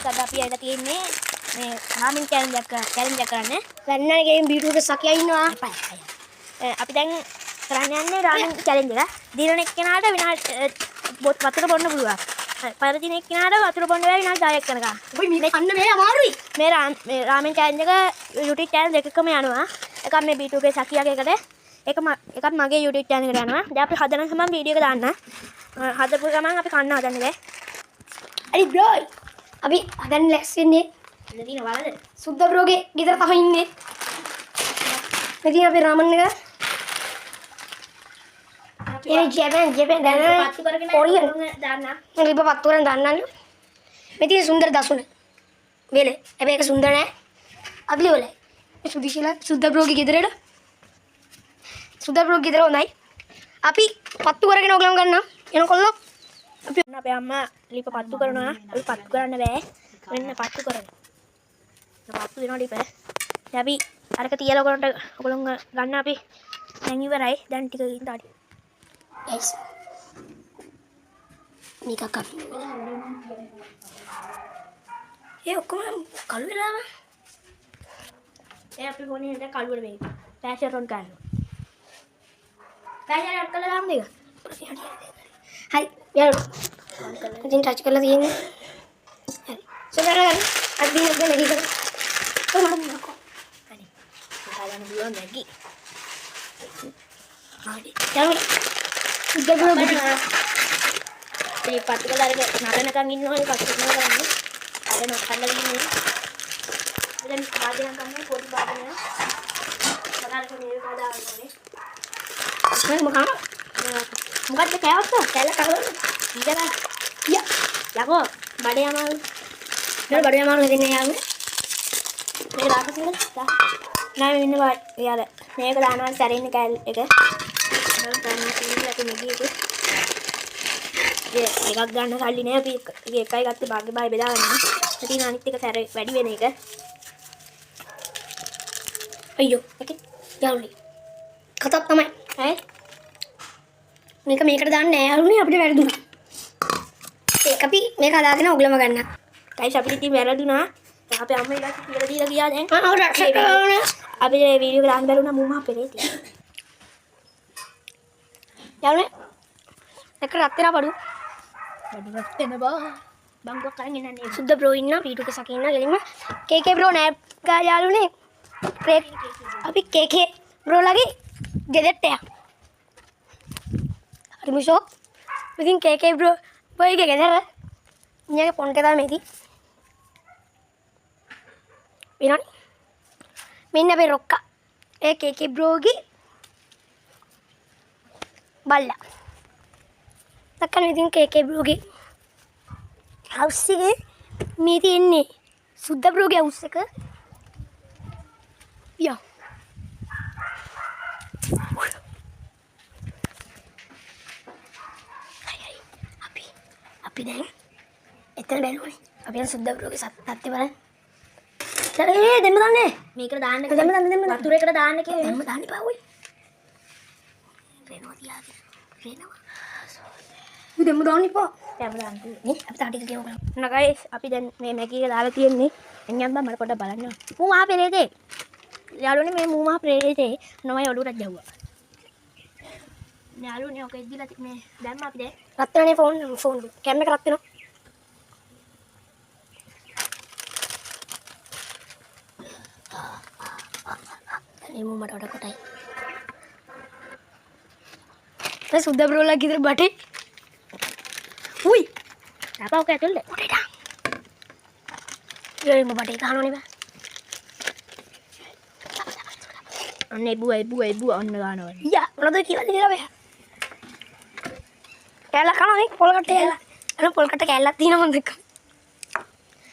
අද අපි ඇවිල්ලා තියෙන්නේ මේ රාමෙන් චැලෙන්ජ් එක කරන්න. ගන්නනේ ගේම් B2 එක සකියා ඉන්නවා. අපි දැන් කරන්න යන්නේ රාමෙන් චැලෙන්ජ් එක. දිනන එක්කෙනාට විනාඩි වතුර බොන්න පුළුවන්. පරදින එක්කෙනාට වතුර බොන්න බෑ විනාඩි 10ක් යනකම්. ඔයි මේ කන්න මේ අමාරුයි. මේ රාමෙන් චැලෙන්ජ් එක YouTube channel දෙකකම යනවා. එකක් මේ B2 එකේ සකියාගේ එකට එකක් මගේ YouTube channel එකට යනවා. දැන් අපි හදන ගමන් වීඩියෝ එක දාන්න. හදපු ගමන් අපි කන්න හදන්නේ දැන්. අරි බ්‍රෝ අපි හදන්න ලැක්ස් වෙන්නේ ඉතින් තියෙන වලද? සුද්ද බ්‍රෝගේ ගෙදර තමයි ඉන්නේ. මෙතන අපි රාමන් එක ජෙපෙන් දැන් පත්තු කරගෙන කොරියන් දාන්න. ලිප පත්තු කරන් දාන්නලු. මෙතන සුන්දර දසුන වෙලේ හැබැයි ඒක සුන්දර නෑ අගලි වලයි. මේ සුදිශීලා සුද්ද බ්‍රෝගේ ගෙදරට සුද්ද බ්‍රෝගේ ගෙදර හොඳයි. අපි පත්තු කරගෙන ඔයගලම ගන්නවා එනකොල්ලෝ අපි අපේ අම්මා ලිප පත්තු කරනවා. අපි පත්තු කරන්න බෑ. මෙන්න පත්තු කරගෙන. පත්තු වෙනවා ලිප. දැන් අපි අරක තියලා ඔයගොල්ලෝ ගන්න අපි දැන් ඉවරයි. දැන් ටිකකින් තාඩි. guys මේක කප් ඒ ඔක්කොම කළු වෙලාම ඒ අපි ෆෝනේ ඉඳන් කළුවර වෙයි. ෆ්ලෑෂර් ඔන් කරනවා. ෆ්ලෑෂර් ඔන් කළා දාන්න එක. හරි යාළුවෝ ඉතින් ටච් කරලා තියෙන්නේ හරි සුදරගන්න අද දිනක නැගි කර කොහොමද නකෝ හරි ගාලන බුවා මැගි හරි යාළුවෝ සුද්ද බ්‍රෝ මේ පත්තු කළා අරක නටනකන් ඉන්නවනේ පත්තු කරනවා කරන්නේ. අර නටන්න ඉන්නේ. දැන් ආදිනම් ගන්න පොඩි බාදනය. සදාරක මේක දාන්නේ. මොකක්ද කෑවත්ත? කැල්ල කවුරුද ඉඳලා යා යකෝ බඩේ අමාරු. නේද බඩේ අමාරු දෙන්නේ යාළුවෝ මේ රාකසින්ද? නෑ මෙන්න යාර මේක දානවා සැරින් කෑල් එක. මම ගන්න තියෙන්නේ අපි මෙගි එක. එකක් ගන්න කල්ලි නෑ අපි එකයි ගත්තේ භාග්‍ය බය බෙදා ගන්න. ඉතින් අනිත් එක සැර වැඩි වෙන එක. අයියෝ ඕකේ. යාළුවෝ කතාවක් තමයි ඈ මේක මේකට දාන්න නෑ යාළුවනේ අපිට වැරදුනා ඒක අපි මේක හදාගෙන ඔයගලම ගන්න ගයිස් අපිට ඉතින් වැරදුනා. දැන් අපේ අම්මා ඊට කියලා දීලා ගියා දැන්. අපි මේ වීඩියෝ එක දාන්න බැරුණා මූ මහ පෙරේ තියා. යාළුවනේ එක රත්තරා පඩු වැඩිවත් වෙන බා. බංගුවක් කරන් එන්නන්නේ. සුද්ද බ්‍රෝ ඉන්න පීටු එක සකින්න ගෙලින්ම KK බ්‍රෝ නෑ ගා යාළුවනේ අපි KK බ්‍රෝ ලගේ ගෙදරට යන්න හරි මුෂෝ ඉතින් KK බ්‍රෝ බයිගේ ගෙදර ඉන්නේ ෆෝන් එක තමයි මේටි විනාඩි මෙන්න අපේ රොක්කා ඒ KK බ්‍රෝගේ බල්ලා තකන ඉතින් KK බ්‍රෝගේ හවුස් එකේ මේ තියෙන්නේ සුද්ද බ්‍රෝගේ හවුස් එක යා අපි දැන් එතන බැලුවනේ අපි යන සුද්ද බ්‍රෝගේ සත්‍යය බලන්න ඒ දෙන්න දන්නේ මේකට දාන්න දෙන්න වතුරේකට දාන්න කියලා. දෙන්න දාන්න එපා ඔය රේනවා තියාගෙන රේනවා දෙන්න දාන්න එපා දැන් දාන්න. නේ අපි තාටික කියමු නෝ ගයිස් අපි දැන් මේ මැගි එක දාලා තියෙන්නේ. එන්නම් බා මට පොඩ්ඩක් බලන්න. මූ මහ පෙරේතේ. යාළුවනේ මේ මූ මහ පෙරේතේ නෝමයි ඔළුවට ගැව්වා. යාළුවනේ ඔක ඉදිලා මේ දැම්ම අපි දැන් රත් වෙනනේ ෆෝන් කැම් එක රත් වෙනවා ඒ මම මට වඩා කොටයි ඒ සුද්ද බ්‍රෝලා ගෙදර බටේ උයි තාපා ඔක ඇතුළේ උඩට ඒ මම බටේ ගහනෝනේ බෑ අන්න එබුව ඔන්න ගන්නවා. යා මොනවද කියලා දෙලා බෑ කැල්ල කනවා පොල් කට්ට කැල්ල අර පොල් කට්ට කැල්ලක් තියෙනවා මම දැක්කා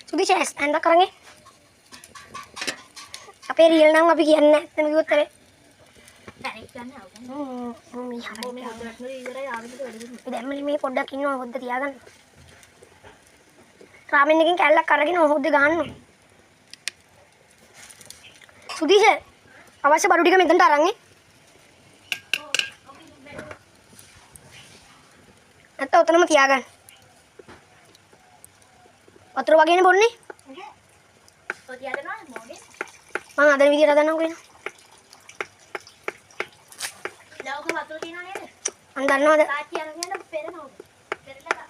සුදිෂස් ඇඳ කරන්නේ අපේ රියල් නම් අපි කියන්නේ නැත්නම් කිව්වොත් අර ඩයිරෙක්ට් ගන්න ආවද? දැන් මේ පොඩ්ඩක් ඉන්නවා හොද්ද තියාගන්න රාමෙන් එකෙන් කැල්ලක් අරගෙන හොද්ද ගන්න සුදිෂ අවශ්‍ය බඩු ටික මෙතනට අරන් නැත්නම් උතනම තියාගන්න වතුර වගේනේ බොන්නේ. ඔය තියදනවා මොකද? මම අද විදියට හදන්නම්කෝ එන. ලවක වතුර තියනවා නේද? මම දන්නවද? තාච්චි අරගෙන පෙරනවා. පෙරලා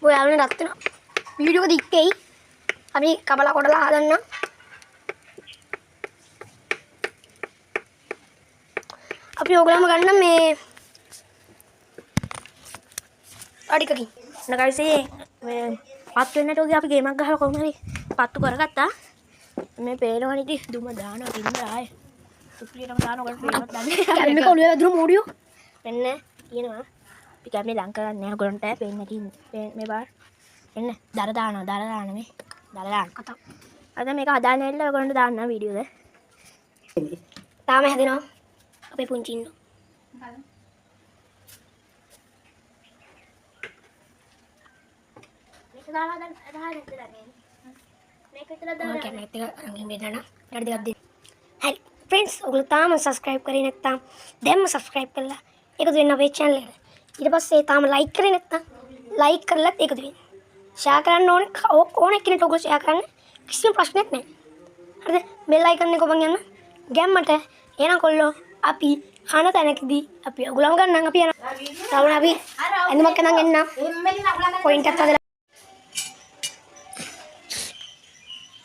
ඔය යාළුවනේ රත් වෙනවා. වීඩියෝ එක දික්කෙයි. අපි කබලා කොටලා හදන්න. අපි ඕගොල්ලෝම ගන්න මේ අඩිකකින්. නගයිසේ මේ පත් වෙන්නට උගේ අපි ගේමක් ගහලා කොහොම හරි පත්තු කරගත්තා. මේ පේනවා නිදි දුම දානවා කින්ද ආයේ. සුප්‍රියටම දානකොට පේනවත් දන්නේ. කැම්මේ කොළුවේ වැදුණු මෝඩියෝ. මෙන්න තියෙනවා. අපි කැමේ ලං කරන්නේ නැහැ ඔයගොල්ලන්ට පේන්නේ නැති මේ බාර. එන්න දර දානවා මේ. දර දාන්න. කතා. අද මේක හදාන්න ඇවිල්ලා ඔයගොල්ලන්ට දාන්නම් වීඩියෝ එක. තාම හැදෙනවා. අපේ පුංචි ඉන්නෝ. මේක දාලා දැන් දාන්නේ. මේක විතර දාලා මම කැමරේත් එක අරන් ඉන්න ඊට දෙකක් දෙන්න. හරි. ෆ්‍රෙන්ඩ්ස් ඔයගොල්ලෝ තාම සබ්ස්ක්‍රයිබ් කරේ නැත්නම් දැන්ම සබ්ස්ක්‍රයිබ් කරලා එකතු වෙන්න අපේ channel එකට. ඊට පස්සේ තාම ලයික් කරේ නැත්නම් ලයික් කරලත් එකතු වෙන්න. ෂෙයා කරන්න ඕනේ කෙනෙක්ට ඔයගොල්ලෝ ෂෙයා කරන්න කිසිම ප්‍රශ්නයක් නැහැ. හරිද? බෙල් අයිකන් එක ඔබන් යන්න. ගැම්මට එහෙනම් කොල්ලෝ අපි කන තැනකදී අපි ඔයගොල්ලෝ ගන්නම් අපි යනවා. තවන අපි ඇඳුමක් එනන් එන්න. පොයින්ට් එකක් හදලා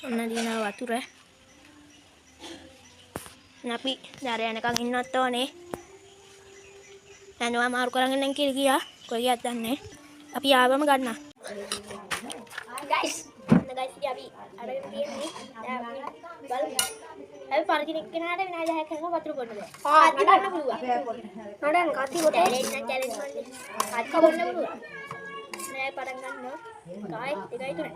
ඔන්න දිනවා වතුර. අපි දර යනකම් ඉන්නවත් ඕනේ. යනවා මාරු කරගෙන නම් කියලා ගියා. කොයියක් දන්නේ. අපි ආවම ගන්නවා. guys ඉතින් අපි අරගෙන තියෙන්නේ. දැන් අපි බලමු. අපි පරිදිනෙක කෙනාට විනාඩි 10ක් කරලා වතුර බොන්න බෑ. කත්ති ගන්න පුළුවන්. නඩන් කති කොට චැලෙන්ජ් නම් චැලෙන්ජ් වලදී කත්ති බොන්න පුළුවන්. නෑ පටන් ගන්නවා. කායි 2යි 3.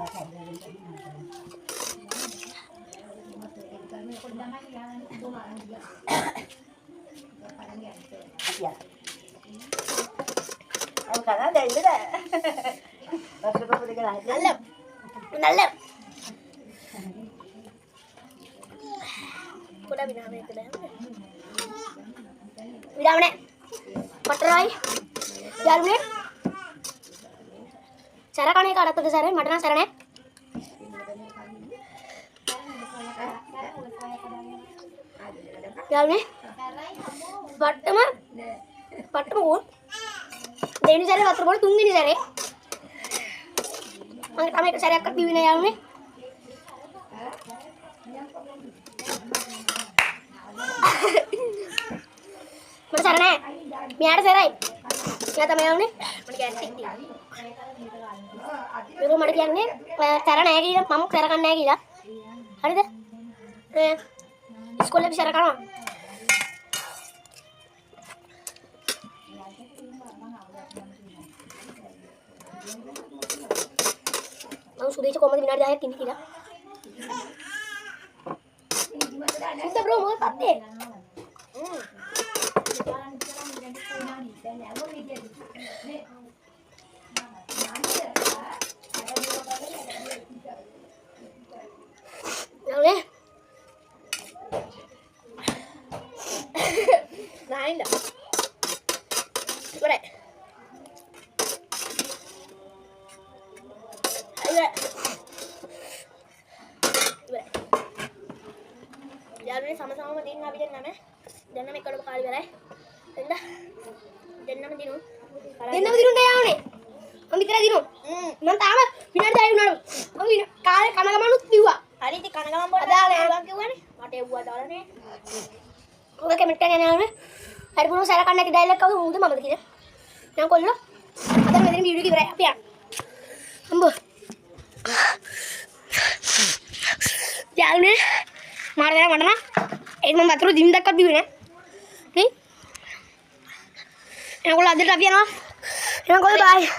നല്ല Kuda biname itu dah. විඩාමනේ පටරයි යාළුවනේ සැර කණේ කාටද සැරේ මට නම් සැර නැහැ යාළුවනේ පට්ටම ඕන දෙවෙනි සැරේ වතුර බොන තුන්වෙනි සැරේ මම තමයි එක සැරයක්වත් බිව්වේ නෑ යාළුවනේ මට සැර නැහැ. මෙයාට සැරයි. එයා තමයි යන්නේ. Mesti ganti dia. ඒක මට කියන්නේ සැර නැහැ කියලා මම සැර ගන්න නැහැ කියලා. හරිද? ඉස්කෝලේ අපි සැර කරනවා. මම සුදේශ කොහමද විනාඩි 10ක් ඉන්නේ කියලා. ඉතින් බ්‍රෝ මොකක්ද පත්තේ? Boleh? Nah, ini dah. Boleh. Ayo. Boleh. Jalan sama-sama medin habis dan nama. Dan nama kalau kali berai. Dah. Dan nama dinu. දෙන්නම දිනුන්ට යවනේ මම විතර දිනු මම තාම විනාඩි 10 වුණාලු මම කාලේ කන ගමනුත් බිව්වා Hari ini kan kamu boleh Ada, pulang ke mana? Ada buat dah ni. ඔය කමෙන්ට් එකෙන් යනවානේ හරි පුරුම සැර කන්න එක ඩයලොග් කවුද මූද මමද කියලා නම් කොල්ලෝ අද මෙතන වීඩියෝ එක ඉවරයි අපි යන්න අම්බෝ යාළුවනේ මාර දැන් මට නම් ඒක මම වතුර දින් දක්වත් බිව්වේ නෑ නේ එනකොට අදට අපි යනවා එහෙනම් කොල්ලෝ බයි